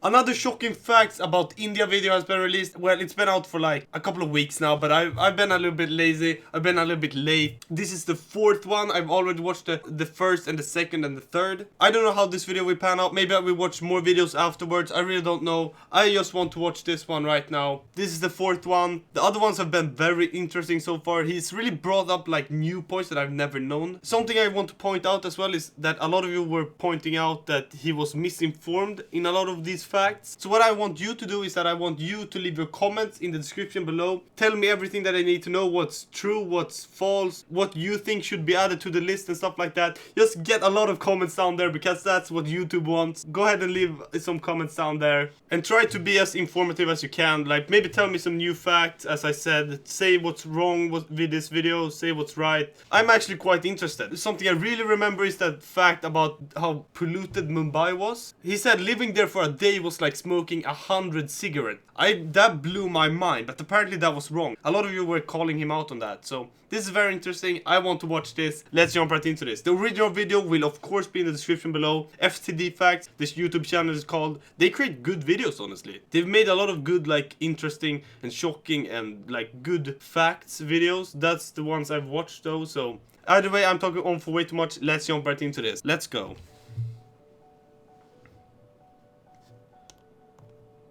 Another shocking facts about India video has been released. Well, it's been out for like a couple of weeks now, but I've been a little bit lazy. I've been a little bit late. This is the fourth one. I've already watched the first and the second and the third. I don't know how this video will pan out. Maybe I will watch more videos afterwards. I really don't know. I just want to watch this one right now. This is the fourth one. The other ones have been very interesting so far. He's really brought up like new points that I've never known. Something I want to point out as well is that a lot of you were pointing out that he was misinformed in a lot of these facts. So what I want you to do is that I want you to leave your comments in the description below. Tell me everything that I need to know, what's true, what's false, what you think should be added to the list and stuff like that. Just get a lot of comments down there because that's what YouTube wants. Go ahead and leave some comments down there and try to be as informative as you can. Like maybe tell me some new facts, as I said. Say what's wrong with this video, say what's right. I'm actually quite interested. Something I really remember is that fact about how polluted Mumbai was. He said living there for a day was like smoking 100 cigarettes. That blew my mind, but apparently that was wrong. A lot of you were calling him out on that, so this is very interesting. I want to watch this. Let's jump right into this. The original video will of course be in the description below. FTD Facts, this YouTube channel is called. They create good videos, honestly. They've made a lot of good, like interesting and shocking and like good facts videos. That's the ones I've watched though, so either way, I'm talking on for way too much. Let's jump right into this. Let's go.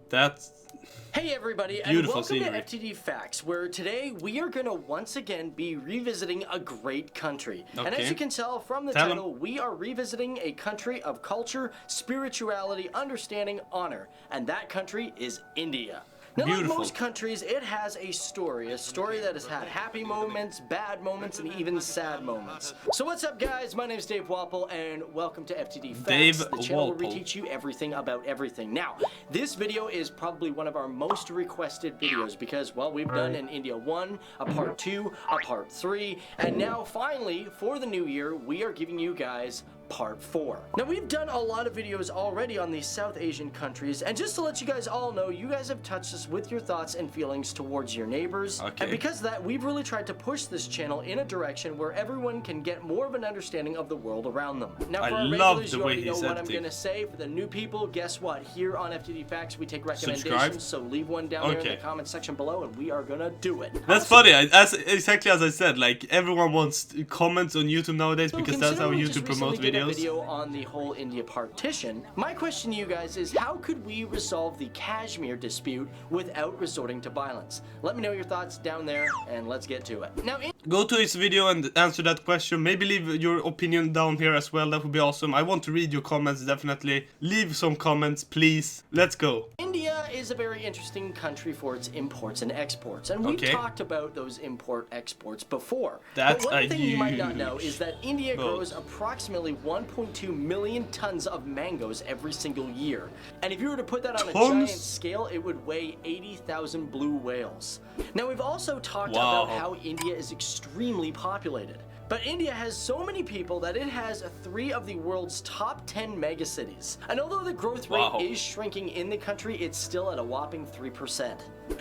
That's Hey everybody, and beautiful welcome scenery. to FTD Facts, where today we are going to once again be revisiting a great country. And as Okay. you can tell from the Tell 'em. title, we are revisiting a country of culture, spirituality, understanding, honor. And that country is India. Now, like Beautiful. most countries, it has a story that has had happy moments, bad moments, and even sad moments. So what's up, guys? My name is Dave Wapple, and welcome to FTD Facts, Dave the channel where we Walpole. teach you everything about everything. Now, this video is probably one of our most requested videos because, well, we've done an India 1, a part 2, a part 3, and now finally, for the new year, we are giving you guys part 4. Now, we've done a lot of videos already on these South Asian countries, and just to let you guys all know, you guys have touched us with your thoughts and feelings towards your neighbors. Okay. And because of that, we've really tried to push this channel in a direction where everyone can get more of an understanding of the world around them. Now, for I our love regulars, the you way already know he's what I'm editing. going to say. For the new people, guess what? Here on FTD Facts, we take recommendations, Subscribe. so leave one down there in Okay. the comment section below, and we are going to do it. That's funny. Exactly as I said, like everyone wants comments on YouTube nowadays because that's how Considering we just YouTube promotes recently did a videos. video on the whole India partition. My question to you guys is, how could we resolve the Kashmir dispute without resorting to violence? Let me know your thoughts down there, and let's get to it. Now, Go to his video and answer that question. Maybe leave your opinion down here as well. That would be awesome. I want to read your comments, definitely. Leave some comments, please. Let's go. India is a very interesting country for its imports and exports, and we've Okay. talked about those import-exports before. That's but one a thing you might not know huge is that India boat. grows approximately 1.2 million tons of mangoes every single year. And if you were to put that on a giant Tons? scale, it would weigh 80,000 blue whales. Now, we've also talked Wow. about how India is extremely populated. But India has so many people that it has 3 of the world's top 10 megacities. And although the growth rate Wow. is shrinking in the country, it's still at a whopping 3%.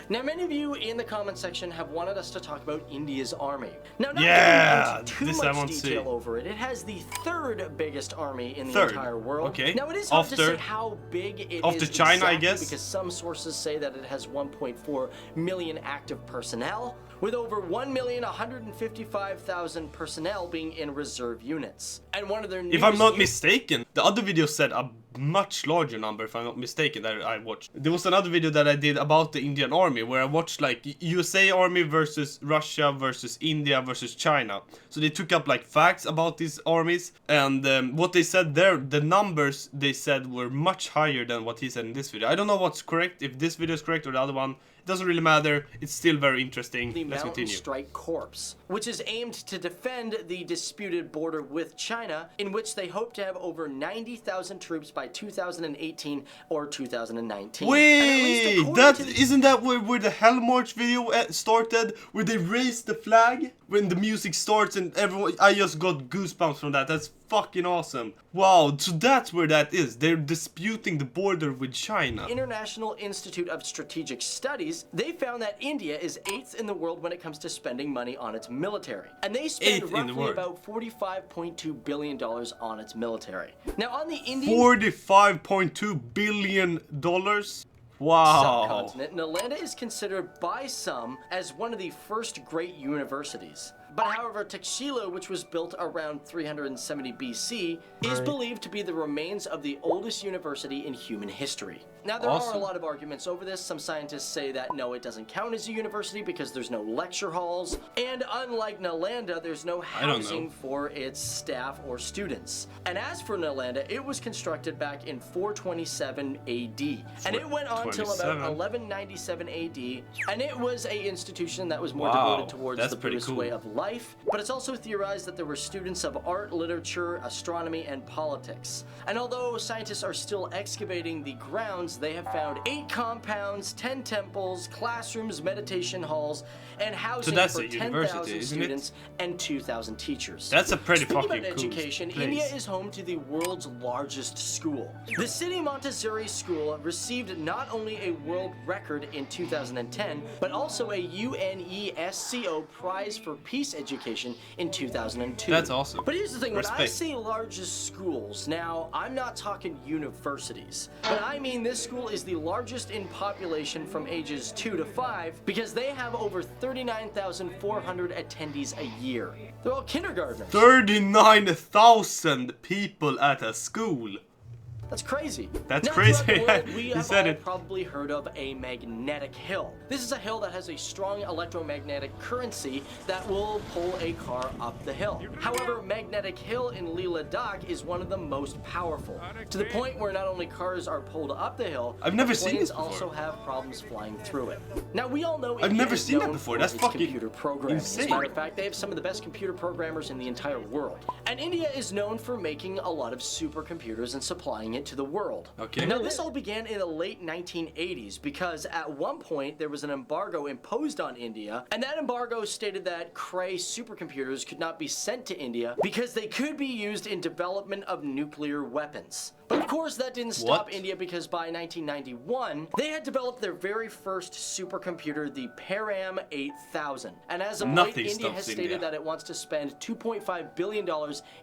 Now, many of you in the comment section have wanted us to talk about India's army. Now, not Yeah, getting into too this I much want to detail see. over it, it has the 3rd biggest army in the Third, entire world. okay. Now, it is hard to After- say how big it is after China, I exactly guess? because some sources say that it has 1.4 million active personnel, with over 1,155,000 personnel being in reserve units. And one of their If I'm newest not mistaken, the other video said a much larger number, if I'm not mistaken, that I watched. There was another video that I did about the Indian army where I watched like USA army versus Russia versus India versus China. So they took up like facts about these armies, and what they said there, the numbers they said were much higher than what he said in this video. I don't know what's correct, if this video is correct or the other one. It doesn't really matter. It's still very interesting. the Let's Mountain continue. Strike Corps, which is aimed to defend the disputed border with China, in which they hope to have over 90,000 troops by 2018 or 2019. And at least Wait, according that to the- isn't that where the Hell March video started, where they raised the flag when the music starts and everyone. I just got goosebumps from that. That's fucking awesome. Wow, so that's where that is. They're disputing the border with China. International Institute of Strategic Studies, they found that India is 8th in the world when it comes to spending money on its military. And they spend 8th in the roughly world. about $45.2 billion on its military. Now on the Indian $45.2 billion? Wow. subcontinent, Nalanda is considered by some as one of the first great universities. But however, Takshila, which was built around 370 BC, is believed to be the remains of the oldest university in human history. Now, there are a Awesome. lot of arguments over this. Some scientists say that no, it doesn't count as a university because there's no lecture halls. And unlike Nalanda, there's no housing for its staff or students. And as for Nalanda, it was constructed back in 427 AD. And it went on till about 1197 AD. And it was a institution that was more Wow, devoted towards that's the pretty Buddhist cool. way of life. But it's also theorized that there were students of art, literature, astronomy, and politics. And although scientists are still excavating the grounds, they have found 8 compounds, 10 temples, classrooms, meditation halls, and housing that's for a university, 10,000 isn't it? students and 2,000 teachers. That's a pretty Speaking fucking about cool education, place. India is home to the world's largest school. The City Montessori School received not only a world record in 2010, but also a UNESCO Prize for Peace Education in 2002. That's awesome. But here's the thing, when I Respect. say largest schools, now I'm not talking universities, but I mean this school is the largest in population from ages 2 to 5 because they have over 39,400 attendees a year. They're all kindergartners. 39,000 people at a school. That's crazy. That's Now, crazy. throughout the world, we He have said all it. probably heard of a magnetic hill. This is a hill that has a strong electromagnetic currency that will pull a car up the hill. However, Magnetic Hill in Leh Ladakh is one of the most powerful, to the point where not only cars are pulled up the hill, I've never but seen planes this before. also have problems flying through it. Now, we all know I've India never is seen that known before. for That's its fucking computer programming. insane. As a matter of fact, they have some of the best computer programmers in the entire world. And India is known for making a lot of supercomputers and supplying it to the world. Okay. Now, this all began in the late 1980s because at one point there was an embargo imposed on India, and that embargo stated that Cray supercomputers could not be sent to India because they could be used in development of nuclear weapons. But of course, that didn't stop What? India because by 1991, they had developed their very first supercomputer, the Param 8000. And as of late, Nothing India has stops stated India. that it wants to spend $2.5 billion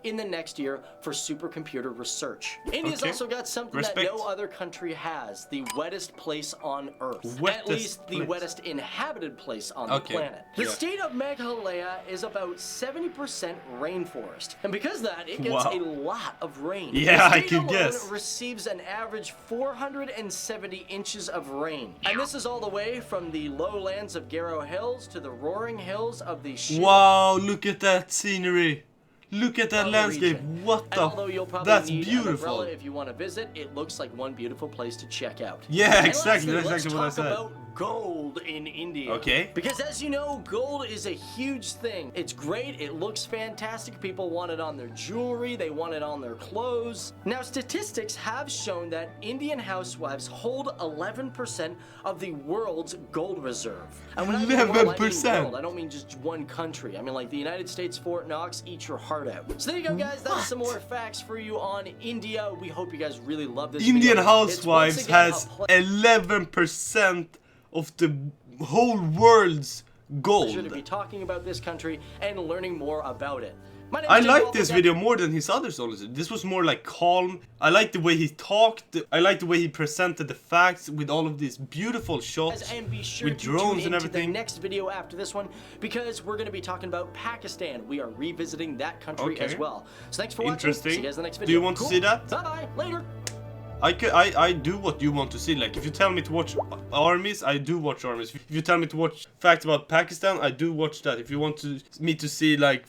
in the next year for supercomputer research. India's Okay. also got something Respect. that no other country has, the wettest place on Earth. At Wettest least the place. wettest inhabited place on Okay. the planet. The Yeah. state of Meghalaya is about 70% rainforest. And because of that, it gets Wow. a lot of rain. Yeah, The I state could alone guess. receives an average 470 inches of rain. And this is all the way from the lowlands of Garo Hills to the roaring hills of the Wow, look at that scenery. Look at that of the landscape. region. What And the? although you'll probably That's need an beautiful. umbrella if you want to visit, it looks like one beautiful place to check out. Yeah, And exactly. lastly, That's let's exactly what I talk said. about gold in India. Okay. Because as you know, gold is a huge thing. It's great. It looks fantastic. People want it on their jewelry. They want it on their clothes. Now, statistics have shown that Indian housewives hold 11% of the world's gold reserve. And when I mean world, I mean 11%. world. I don't mean just one country. I mean like the United States, Fort Knox, eat your heart out. So there you go, guys. That's some more facts for you on India. We hope you guys really love this Indian video. Housewives It's once has again a 11% of the whole world's pleasure to gold. be talking about this country and learning more about it. My name I is Jim like Walton, this guys. video more than his others, honestly. This was more like calm. I like the way he talked. I like the way he presented the facts with all of these beautiful shots And be sure with to drones tune and into the everything. next video after this one because we're going to be talking about Pakistan. We are revisiting that country Okay. as well. So thanks for watching. Interesting. See you guys in the next Do video. you want to Cool. see that? Bye-bye. Later. I do what you want to see. Like, if you tell me to watch armies, I do watch armies. If you tell me to watch facts about Pakistan, I do watch that. If you want me to see like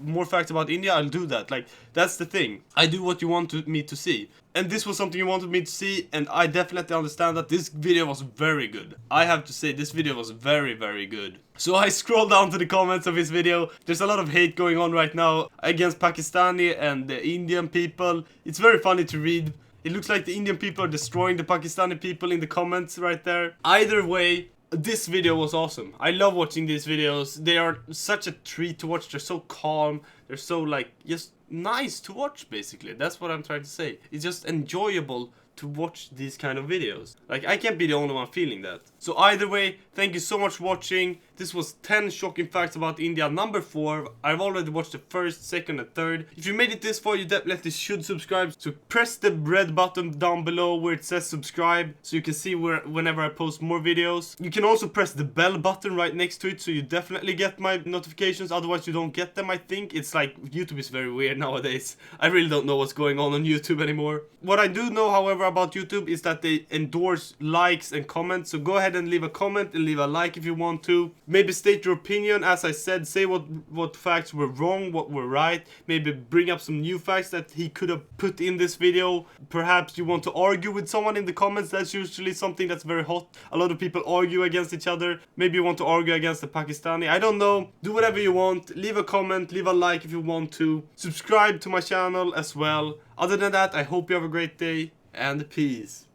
more facts about India, I'll do that. Like, that's the thing. I do what you want me to see. And this was something you wanted me to see, and I definitely understand that this video was very good. I have to say, this video was very, very good. So I scroll down to the comments of his video. There's a lot of hate going on right now against Pakistani and the Indian people. It's very funny to read. It looks like the Indian people are destroying the Pakistani people in the comments right there. Either way, this video was awesome. I love watching these videos. They are such a treat to watch. They're so calm. They're so like just nice to watch, basically. That's what I'm trying to say. It's just enjoyable to watch these kind of videos. Like, I can't be the only one feeling that. So either way, thank you so much for watching. This was 10 shocking facts about India, number 4. I've already watched the first, second and third. If you made it this far, you definitely should subscribe. So press the red button down below where it says subscribe, so you can see whenever I post more videos. You can also press the bell button right next to it, so you definitely get my notifications. Otherwise you don't get them, I think. It's like, YouTube is very weird nowadays. I really don't know what's going on YouTube anymore. What I do know, however, about YouTube is that they endorse likes and comments. So go ahead and leave a comment and leave a like if you want to. Maybe state your opinion, as I said. Say what facts were wrong, what were right. Maybe bring up some new facts that he could have put in this video. Perhaps you want to argue with someone in the comments. That's usually something that's very hot. A lot of people argue against each other. Maybe you want to argue against the Pakistani. I don't know. Do whatever you want. Leave a comment, leave a like if you want to. Subscribe to my channel as well. Other than that, I hope you have a great day and peace.